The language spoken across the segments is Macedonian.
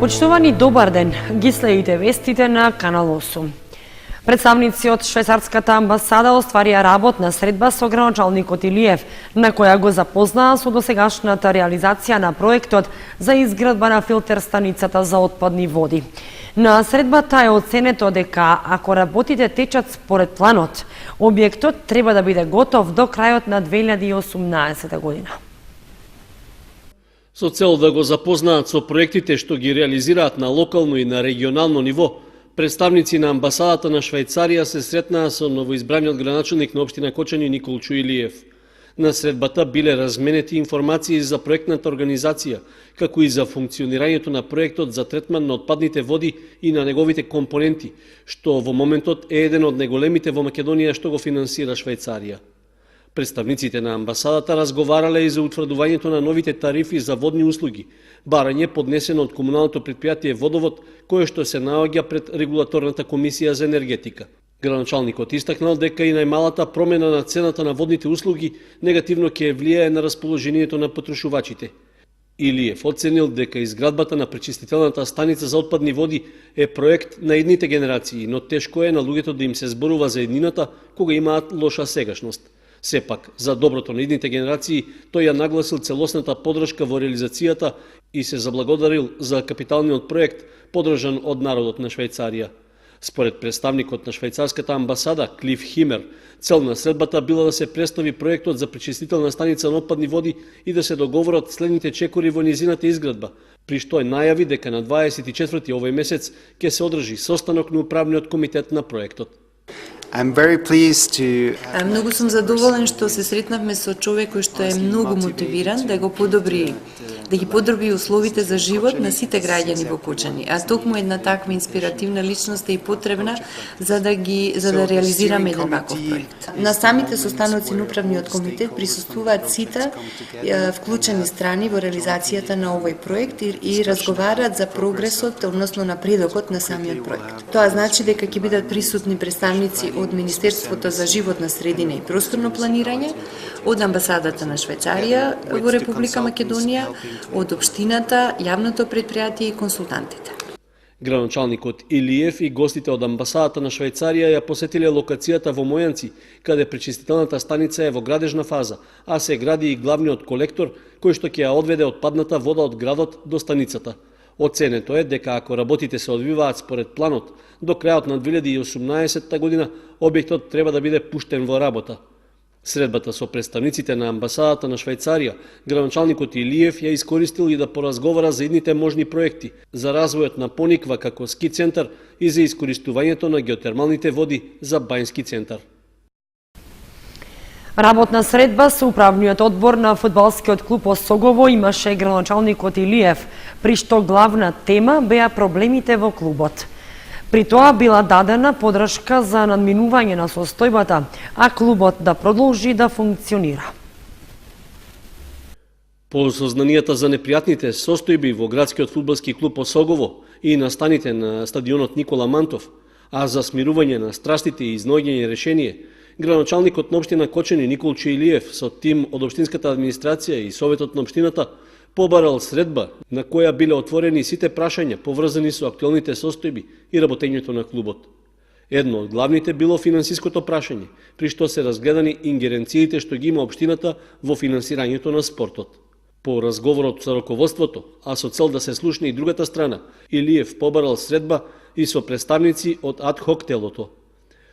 Почитувани, добар ден, ги следите вестите на Канал 8. Представници од швајцарската амбасада остварија работна средба со градоначалникот Илиев, на која го запознаа со досегашната реализација на проектот за изградба на филтер станицата за отпадни води. На средбата е оценето дека ако работите течат според планот, објектот треба да биде готов до крајот на 2018 година. Со цел да го запознаат со проектите што ги реализираат на локално и на регионално ниво, представници на амбасадата на Швајцарија се сретнаа со новоизбраниот градоначалник на општина Кочани Николчо Илиев. На средбата биле разменети информации за проектната организација, како и за функционирањето на проектот за третман на отпадните води и на неговите компоненти, што во моментот е еден од најголемите во Македонија што го финансира Швајцарија. Представниците на амбасадата разговарале и за утврдувањето на новите тарифи за водни услуги, барање поднесено од комуналното претпријатие Водовод, кое што се наоѓа пред регулаторната комисија за енергетика. Градоначалникот истакнал дека и најмалата промена на цената на водните услуги негативно ќе влијае на расположението на потрошувачите. Илиев оценил дека изградбата на пречистителната станица за отпадни води е проект на едните генерации, но тешко е на луѓето да им се зборува за еднината кога имаат лоша сегашност. Сепак, за доброто на идните генерации, тој ја нагласил целосната подршка во реализацијата и се заблагодарил за капиталниот проект, подржан од народот на Швајцарија. Според представникот на швајцарската амбасада, Клиф Химер, цел на средбата била да се представи проектот за пречистителна станица на отпадни води и да се договорат следните чекори во низината изградба, при што најави дека на 24 овој месец ќе се одржи состанок на управниот комитет на проектот. Многу сум задоволен што се сретнавме со човек кој што е многу мотивиран да ги подобри условите за живот на сите граѓани во Кочани, а токму една таква инспиративна личност е и потребна за да реализираме еден ваков проект. На самите состаноци на управниот комитет присуствуваат сите вклучени страни во реализацијата на овој проект и разговараат за прогресот, односно напредокот на самиот проект. Тоа значи дека ќе бидат присутни представници од Министерството за животна средина и просторно планирање, од амбасадата на Швајцарија во Република Македонија, од општината, јавното претпријатие и консултантите. Градоначалникот Илиев и гостите од амбасадата на Швајцарија ја посетиле локацијата во Мојанци, каде пречистителната станица е во градежна фаза, а се гради и главниот колектор кој што ќе ја одведе отпадната вода од градот до станицата. Оценето е дека ако работите се одвиваат според планот, до крајот на 2018 година објектот треба да биде пуштен во работа. Средбата со представниците на амбасадата на Швајцарија, градоначалникот Илиев ја искористил и да поразговара за идните можни проекти, за развојот на Пониква како ски центар и за искористувањето на геотермалните води за бањски центар. Работна средба со управниот одбор на фудбалскиот клуб Осогово имаше градоначалникот Илиев, при што главна тема беа проблемите во клубот. При тоа била дадена подршка за надминување на состојбата, а клубот да продолжи да функционира. По сознанијата за непријатните состојби во градскиот фудбалски клуб Осогово и настаните на стадионот Никола Мантов, а за смирување на страстите и изнаоѓање решение, градоначалникот на општина Кочани Николчо Илиев со тим од општинската администрација и советот на општината побарал средба на која биле отворени сите прашања поврзани со актуелните состојби и работењето на клубот. Едно од главните било финансиското прашање, при што се разгледани ингеренциите што ги има општината во финансирањето на спортот. По разговорот со раководството, а со цел да се слушне и другата страна, Илиев побарал средба и со представници од ад-хок телото.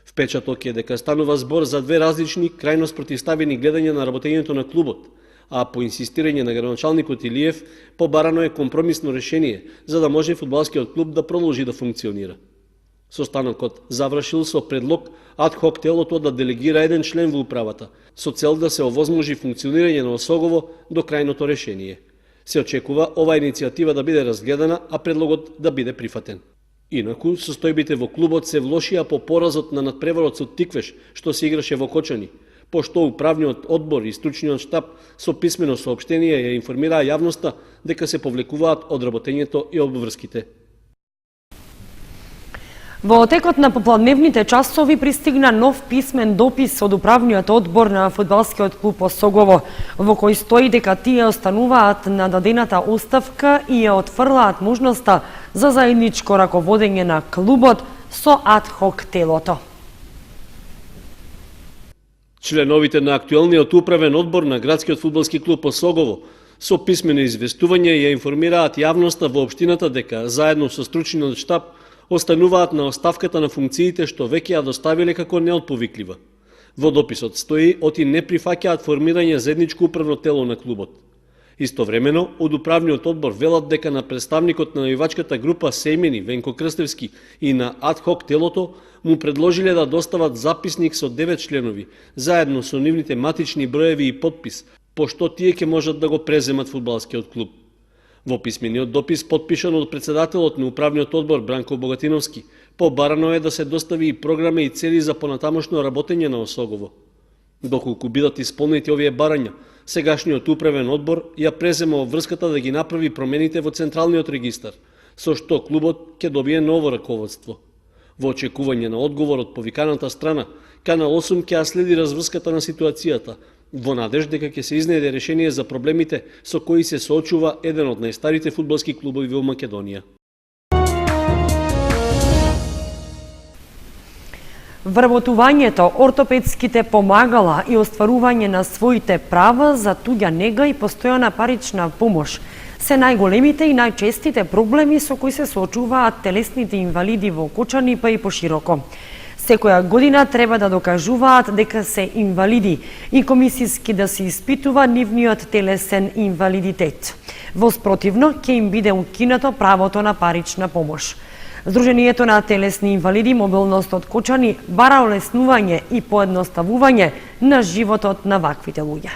Впечаток е дека станува збор за две различни, крајно спротивставени гледања на работењето на клубот, а по инсистирање на градоначалникот Илиев побарано е компромисно решение за да може фудбалскиот клуб да продолжи да функционира. Состанокот завршил со предлог ад-хок телото да делегира еден член во управата, со цел да се овозможи функционирање на Осогово до крајното решение. Се очекува оваа иницијатива да биде разгледана, а предлогот да биде прифатен. Инаку, состојбите во клубот се влошија по поразот на надпреварот со Тиквеш, што се играше во Кочани, пошто управниот одбор и стручниот штаб со писмено соопштение ја информираа јавноста дека се повлекуваат од работењето и обврските. Во текот на попладневните часови пристигна нов писмен допис од управниот одбор на фудбалскиот клуб Осогово, во кој стои дека тие остануваат на дадената оставка и ја отфрлаат можноста за заедничко раководење на клубот со адхок телото. Членовите на актуелниот управен одбор на градскиот фудбалски клуб Осогово со писмено известување ја информираат јавноста во општината дека заедно со стручниот штаб остануваат на оставката на функциите што веќе ја доставиле како неотповиклива. Во дописот стои оти не прифаќаат формирање заедничко управно тело на клубот. Истовремено, од управниот одбор велат дека на представникот на навивачката група Семени Венко Крстевски и на адхок телото му предложиле да достават записник со 9 членови, заедно со нивните матични броеви и подпис, пошто тие ќе можат да го преземат фудбалскиот клуб. Во писмениот допис, подпишан од председателот на управниот одбор Бранко Богатиновски, побарано е да се достави и програма и цели за понатамошно работење на Осогово. Доколку бидат исполнети овие барања, сегашниот управен одбор ја презема обврската да ги направи промените во централниот регистар, со што клубот ќе добие ново раководство. Во очекување на одговор од повиканата страна, Канал 8 ќе ја следи разврската на ситуацијата, во надеж дека ќе се изнеде решение за проблемите со кои се соочува еден од најстарите фудбалски клубови во Македонија. Вработувањето, ортопедските помагала и остварување на своите права за туѓа нега и постојана парична помош се најголемите и најчестите проблеми со кои се соочуваат телесните инвалиди во Кочани па и пошироко. Секоја година треба да докажуваат дека се инвалиди и комисиски да се испитува нивниот телесен инвалидитет. Во спротивно, ќе им биде укинато правото на парична помош. Сдруженијето на телесни инвалиди Мобилност од Кочани бара олеснување и поедноставување на животот на ваквите луѓе.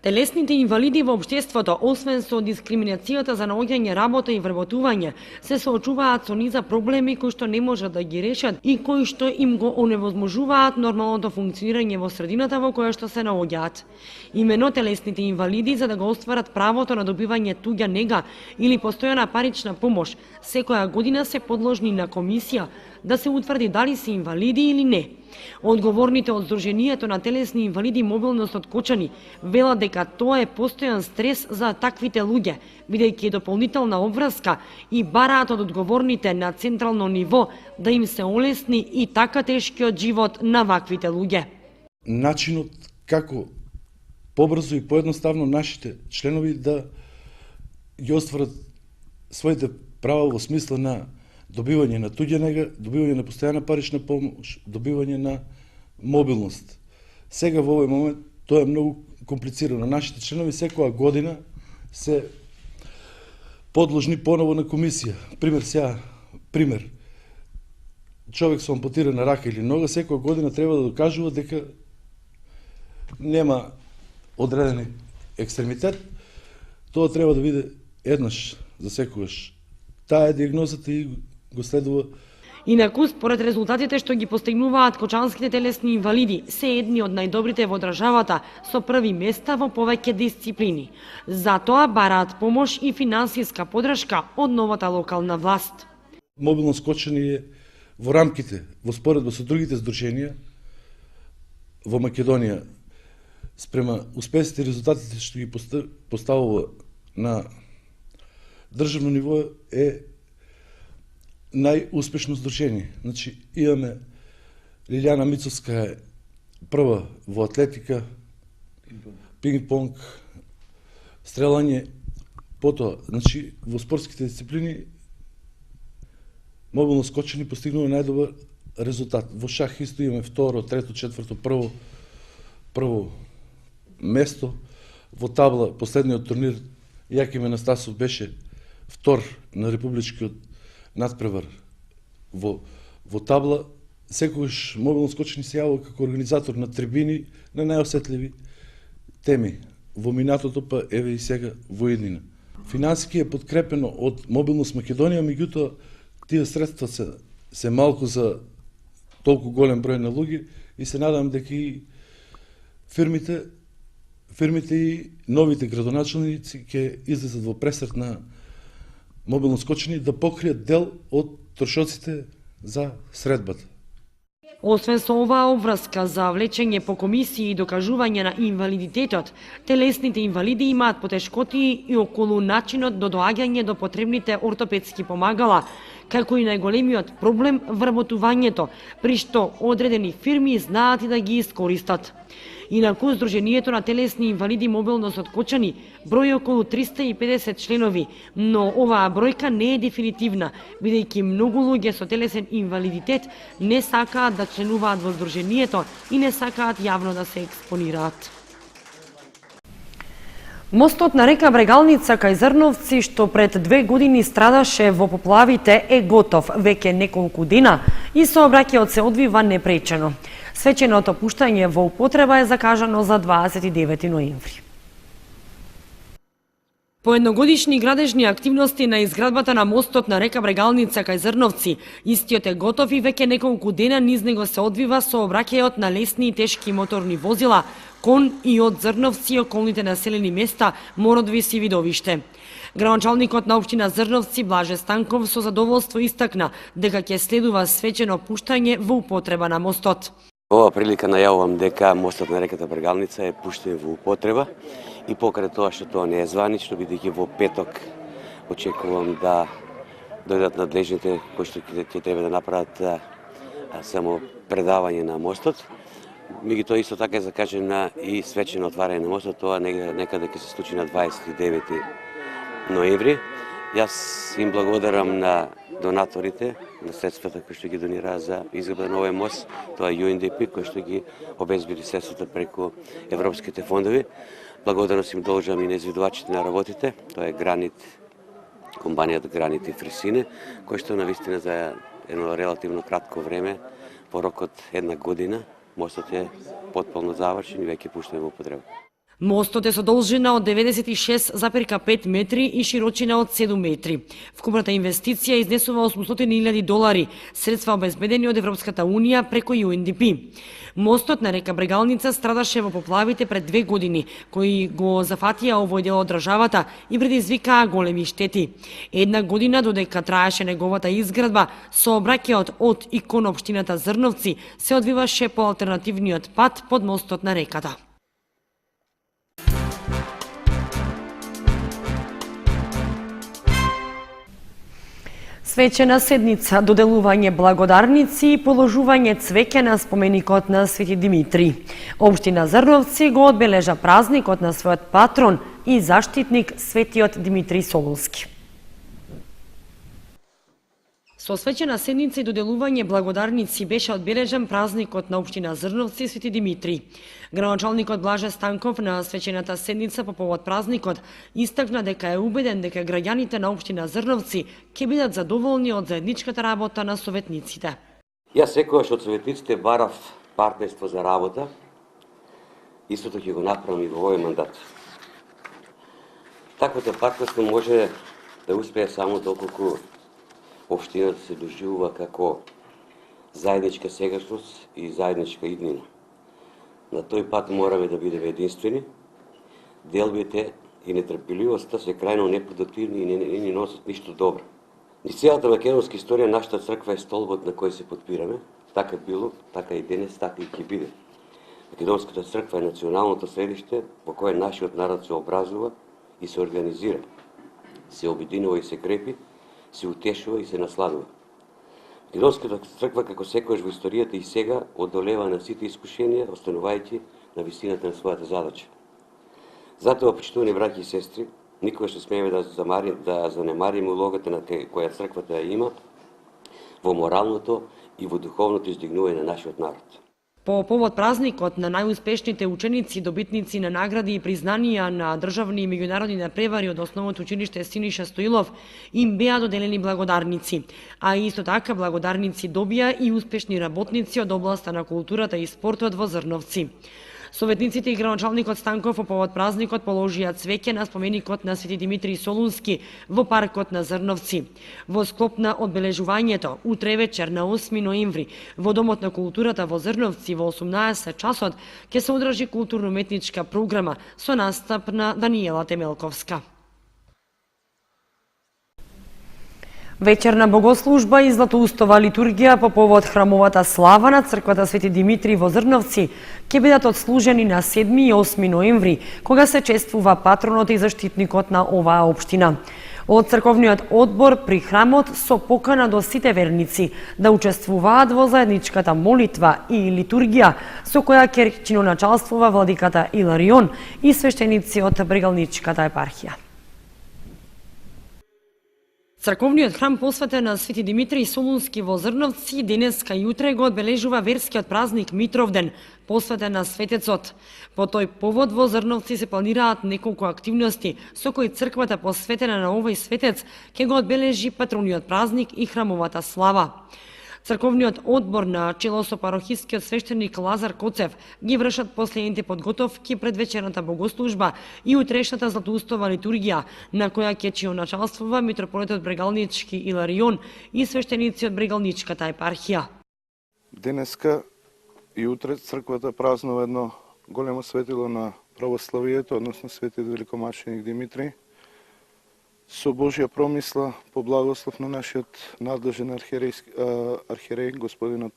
Телесните инвалиди во општеството, освен со дискриминацијата за наоѓање работа и вработување, се соочуваат со низа проблеми кои што не можат да ги решат и кои што им го оневозможуваат нормалното функционирање во средината во која што се наоѓаат. Имено телесните инвалиди, за да го остварат правото на добивање туѓа нега или постојана парична помош, секоја година се подложни на комисија да се утврди дали се инвалиди или не. Одговорните од Сдруженијето на телесни инвалиди Мобилност од Кочани велат дека тоа е постојан стрес за таквите луѓе, бидејќи е дополнителна обврска и бараат од одговорните на централно ниво да им се олесни и така тешкиот живот на ваквите луѓе. Начинот како побрзо и поедноставно нашите членови да ги остварат своите права во смисла на добивање на туѓа нега, добивање на постојана парична помош, добивање на мобилност. Сега во овој момент тоа е многу комплицирано. Нашите членови секоја година се подложни поново на комисија. Пример. Човек со ампутирана рака или нога секоја година треба да докажува дека нема одреден екстремитет. Тоа треба да биде еднаш за секогаш. Таа е диагнозата и го следува. Инаку, според резултатите што ги постигнуваат кочанските телесни инвалиди, се едни од најдобрите во државата, со први места во повеќе дисциплини. Затоа бараат помош и финансиска подршка од новата локална власт. Мобилност Кочани е во рамките, во споредба со другите здруженија во Македонија, спрема успесите и резултатите што ги поставува на државно ниво е најуспешно здружение. Значи, имаме Лилјана Мицовска е прва во атлетика, пинг-понг, стрелање, потоа, значи, во спортските дисциплини Мобилност Кочани постигнува најдобар резултат. Во шах исто имаме второ, трето, четврто, прво место. Во табла, последниот турнир, Јаким Анастасов беше втор на републичкиот надпревар во табла. Секогаш Мобилност Кочани се јавува како организатор на трибини на најосетливи теми во минатото, па еве и сега во иднина. Финансиски е подкрепено од Мобилност Македонија, меѓутоа тие средства се малку за толку голем број на луѓе и се надам дека и фирмите и новите градоначалници ќе излезат во пресрет на мобилно скочени да покријат дел од трошоците за средбата. Освен со оваа обврска за влечење по комисии и докажување на инвалидитетот, телесните инвалиди имаат потешкоти и околу начинот до доаѓање до потребните ортопедски помагала, како и најголемиот проблем вработувањето, при што одредени фирми знаат и да ги искористат. Инаку, Сдруженијето на телесни инвалиди мобилно соткочани брои околу 350 членови, но оваа бројка не е дефинитивна, бидејќи многу луѓе со телесен инвалидитет не сакаат да членуваат во Сдруженијето и не сакаат јавно да се експонираат. Мостот на река Брегалница кај Зрновци, што пред 2 години страдаше во поплавите, е готов веќе неколку дена и сообраќајот се одвива непречено. Свеченото пуштање во употреба е закажано за 29 ноември. По едногодишни градежни активности на изградбата на мостот на река Брегалница кај Зрновци, истиот е готов и веќе неколку дена низ него се одвива сообраќајот на лесни и тешки моторни возила, кон и од Зрновци и околните населени места Мородвис и Видовиште. Градоначалникот на општина Зрновци Блаже Станков со задоволство истакна дека ќе следува свечено пуштање во употреба на мостот. Ова прилика најавувам дека мостот на реката Брегалница е пуштен во употреба и покрај тоа што тоа не е званично, бидејќи во петок очекувам да дојдат надлежните кои што ќе треба да направат само предавање на мостот. Меѓутоа исто така е закажена и свечено отварање на мостот, тоа некаде ќе се случи на 29 ноември. Јас им благодарам на донаторите, на средствата кои што ги донираа за изградба на овој мост, тоа е UNDP кој што ги обезбеди средствата преку европските фондови. Благодарност им должам и на извидувачите на работите, тоа е Гранит, компанијата Гранит и Фрисине, кој што навистина за едно релативно кратко време, по рок од 1 година, мостот е потполно завршен и веќе пуштен во употреба. Мостот е со должина од 96,5 метри и широчина од 7 метри. Вкупната инвестиција изнесува $800,000, средства обезбедени од Европската Унија преку UNDP. Мостот на река Брегалница страдаше во поплавите пред 2 години, кои го зафатија овој дел од државата и предизвикаа големи штети. 1 година додека траеше неговата изградба, сообраќајот од и кон општината Зрновци се одвиваше по алтернативниот пат под мостот на реката. Свечена седница, доделување благодарници и положување цвеќе на споменикот на Свети Димитри. Општина Зрновци го одбележа празникот на својот патрон и заштитник Светиот Димитри Солунски. Со свечена седница и доделување благодарници беше одбележан празникот на општина Зрновци и Свети Димитри. Градоначалникот Блаже Станков на свечената седница по повод празникот истакна дека е убеден дека граѓаните на општина Зрновци ќе бидат задоволни од заедничката работа на советниците. Јас секогаш од советниците барав партнерство за работа, истото ќе го направам и во овој мандат. Таквото партнерство може да успее само доколку општината се доживува како заедничка сегашност и заедничка иднина. На тој пат мораме да бидеме единствени. Делбите и нетрпеливоста се крајно непродуктивни и не ни носат ништо добро. Низ целата македонска историја нашата црква е столбот на кој се подпираме. Така било, така и денес, така и ќе биде. Македонската црква е националното средиште во кое нашиот народ се образува и се организира, се обединува и се крепи, се утешува и се насладува. Македонската црква, како секојаш во историјата и сега, одолева на сите искушенија, останувајќи на висината на својата задача. Затоа, почитувани браќи и сестри, никогаш не смееме да занемариме улогата на која црквата ја има во моралното и во духовното издигнување на нашиот народ. По повод празникот на најуспешните ученици, добитници на награди и признанија на државни и меѓународни напревари од основното училиште Синиша Стоилов, им беа доделени благодарници, а исто така благодарници добија и успешни работници од областа на културата и спортот во Зрновци. Советниците и градоначалникот Станков по повод празникот положија цвеќе на споменикот на Свети Димитри Солунски во паркот на Зрновци. Во склоп на одбележувањето, утре вечер на 8 ноември, во Домот на културата во Зрновци во 18 часот ќе се одржи културно-уметничка програма со настап на Даниела Темелковска. Вечерна богослужба и златоустова литургија по повод храмовата слава на црквата Свети Димитри во Зрновци ќе бидат отслужени на 7 и 8 ноември, кога се чествува патронот и заштитникот на оваа општина. Од црковниот одбор при храмот со покана до сите верници да учествуваат во заедничката молитва и литургија со која ќе чиноначалствува владиката Иларион и свештеници од Брегалничката епархија. Црковниот храм посветен на Свети Димитри Солунски во Зрновци денеска и утре го одбележува верскиот празник Митровден, посветен на светецот. По тој повод во Зрновци се планираат неколку активности со кои црквата посветена на овој светец ќе го одбележи патрониот празник и храмовата слава. Црковниот одбор на чело со парохискиот свештеник Лазар Коцев ги вршат последните подготовки пред вечерната богослужба и утрешната златоустова литургија, на која ќе чиноначалствува митрополитот Брегалнички Иларион и свештеници од Брегалничката епархија. Денеска и утре црквата празнува едно големо светило на православието, односно светиот великомаченик Димитри. Со Божја промисла, по благослов на нашиот надлежен архиерей, господинот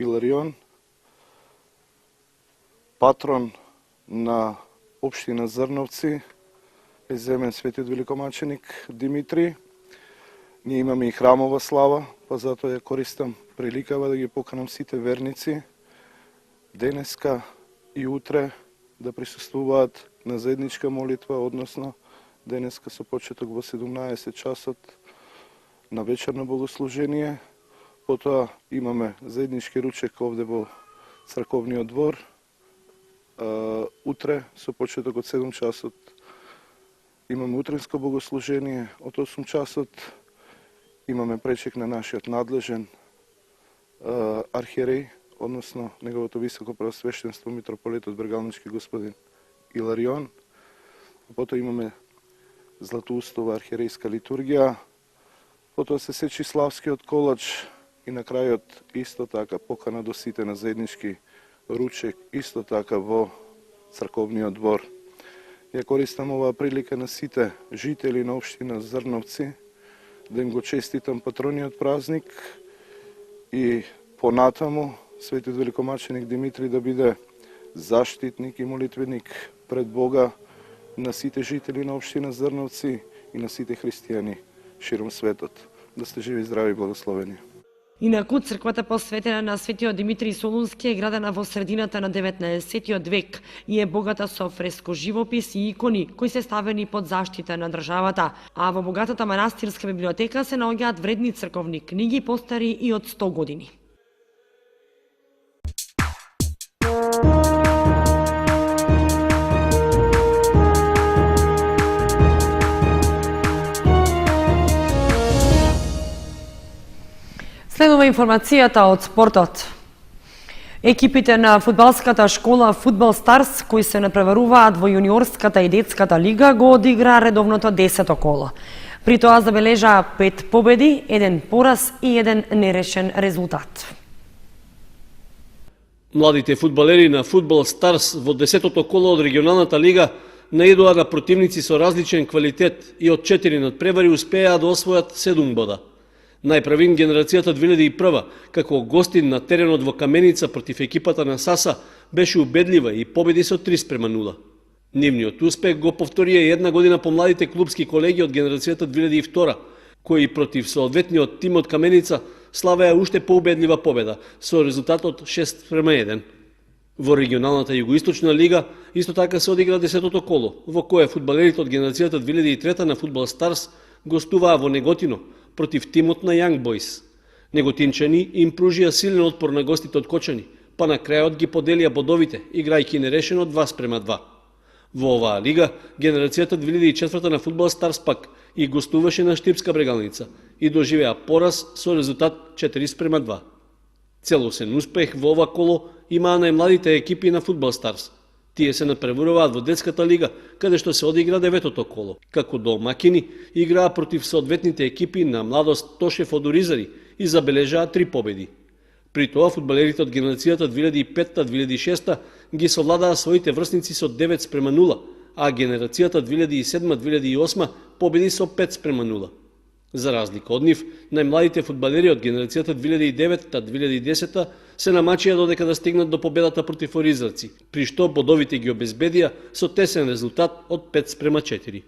Иларион, патрон на општина Зрновци, е земен светиот великомаченик Димитри. Ние имаме и храмова слава, па затоа ја користам приликава да ги поканам сите верници денеска и утре да присуствуваат на заедничка молитва, односно денеска со почеток во 17 часот на вечерно богослужение. Потоа имаме заеднички ручек овде во црковниот двор. Утре со почеток од 7 часот имаме утринско богослужение. Од 8 часот имаме пречек на нашиот надлежен архиерей, односно неговото високо преосвештенство митрополитот Брегалнички господин Иларион. Потоа имаме златоустова архиерейска литургија, потоа се сечи славскиот колач и на крајот исто така покана до сите на заеднички ручек, исто така во црковниот двор. Ја користам оваа прилика на сите жители на општина Зрновци да им го честитам патрониот празник и понатаму светиот великомаченик Димитри да биде заштитник и молитвеник пред Бога на сите жители на општина Зрновци и на сите христијани широм светот. Да сте живи, здрави и благословени. Инаку, црквата посветена на светиот Димитри Солунски е градена во средината на 19 век и е богата со фреско живопис и икони кои се ставени под заштита на државата, а во богатата манастирска библиотека се наоѓаат вредни црковни книги постари и од 100 години. Следува информацијата од спортот. Екипите на фудбалската школа Фудбал Старс, кои се напреваруваат во јуниорската и детската лига, го одигра редовното 10-то коло. При тоа забележаа 5 победи, 1 пораз и 1 нерешен резултат. Младите фудбалери на Фудбал Старс во 10-то коло од регионалната лига наидоа на противници со различен квалитет и од 4 надпревари успеа да освојат 7 бода. Најпрвин генерацијата 2001, како гостин на теренот во Каменица против екипата на САСА, беше убедлива и победи со 3:0. Нивниот успех го повторија една година по младите клубски колеги од генерацијата 2002, кои против соодветниот тим од Каменица славеа уште поубедлива победа со резултатот 6:1. Во регионалната југоисточна лига исто така се одигра 10-то коло, во кое фудбалерите од генерацијата 2003 на Фудбал Старс гостуваа во Неготино против тимот на Young Boys. Неготинчани им пружија силен отпор на гостите од Кочани, па на крајот ги поделија бодовите, играјќи нерешено 2:2. Во оваа лига, генерацијата 2004 на Фудбал Старс пак и гостуваше на Штипска Брегалница и доживеа пораз со резултат 4:2. Целосен успех во ова коло имаа најмладите екипи на Фудбал Старс. Тие се напреваруваат во детската лига, каде што се одигра 9-то коло. Како домакини играа против соодветните екипи на Младост Тошев од Оризари и забележаа 3 победи. При тоа фудбалерите од генерацијата 2005-2006 ги совладаа своите врсници со 9:0, а генерацијата 2007-2008 победи со 5:0. За разлика од нив, најмладите фудбалери од генерацијата 2009-2010 се намачија додека да стигнат до победата против оризарци, при што бодовите ги обезбедија со тесен резултат од 5:4.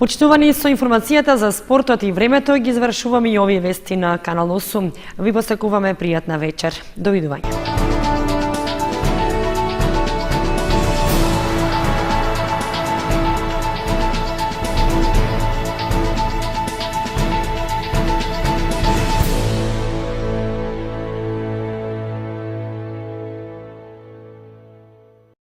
Почитувани, со информацијата за спортот и времето ги завршуваме и овие вести на Канал 8. Ви посакуваме пријатна вечер. Довидување.